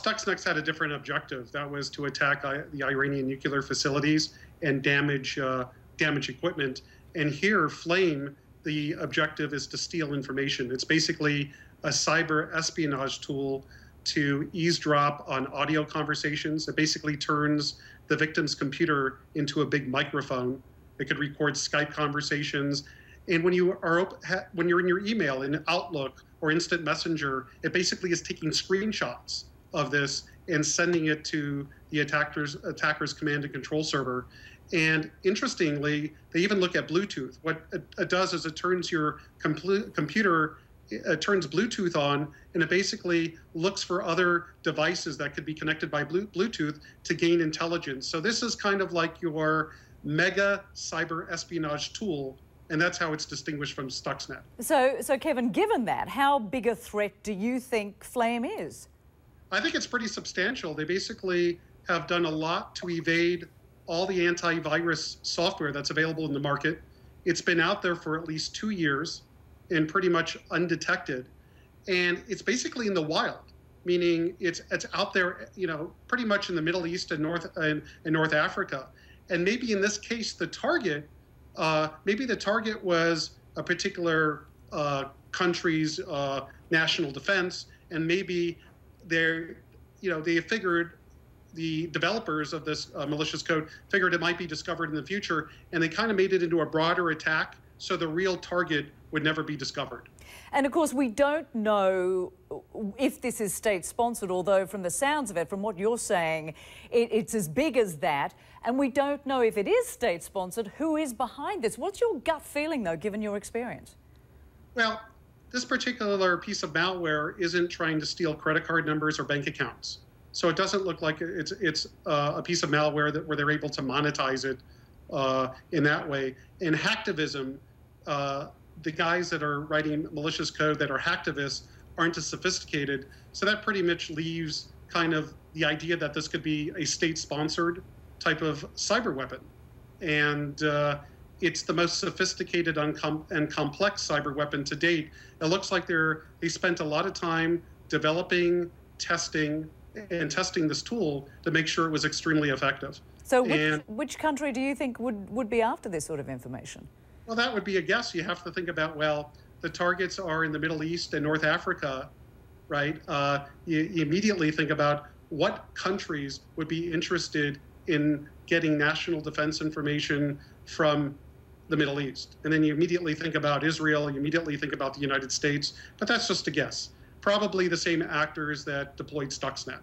Stuxnet had a different objective. That was to attack the Iranian nuclear facilities and damage equipment. And here, Flame, the objective is to steal information. It's basically a cyber espionage tool to eavesdrop on audio conversations. It basically turns the victim's computer into a big microphone. It could record Skype conversations. And when you're in your email in Outlook or Instant Messenger, it basically is taking screenshots of this and sending it to the attacker's command and control server. And interestingly, they even look at Bluetooth. What it does is it turns your computer, it turns Bluetooth on, and it basically looks for other devices that could be connected by Bluetooth to gain intelligence. So this is kind of like your mega cyber espionage tool, and that's how it's distinguished from Stuxnet. So Kevin, given that, how big a threat do you think Flame is? I think it's pretty substantial. They basically have done a lot to evade all the antivirus software that's available in the market. It's been out there for at least 2 years and pretty much undetected. And it's basically in the wild, meaning it's out there, pretty much in the Middle East and North Africa. And maybe in this case, the target was a particular country's national defense, and maybe they figured, the developers of this malicious code figured it might be discovered in the future, and they kind of made it into a broader attack so the real target would never be discovered. And of course, we don't know if this is state-sponsored, although from the sounds of it, from what you're saying, it's as big as that. And we don't know if it is state-sponsored, who is behind this. What's your gut feeling, though, given your experience? Well, this particular piece of malware isn't trying to steal credit card numbers or bank accounts. So it doesn't look like it's a piece of malware where they're able to monetize it in that way. In hacktivism, the guys that are writing malicious code that are hacktivists aren't as sophisticated. So that pretty much leaves kind of the idea that this could be a state-sponsored type of cyber weapon. And it's the most sophisticated and complex cyber weapon to date. It looks like they spent a lot of time developing, testing this tool to make sure it was extremely effective. So which country do you think would be after this sort of information? Well, that would be a guess. You have to think about, well, the targets are in the Middle East and North Africa, right? You immediately think about what countries would be interested in getting national defense information from the Middle East. And then you immediately think about Israel, you immediately think about the United States, but that's just a guess. Probably the same actors that deployed Stuxnet.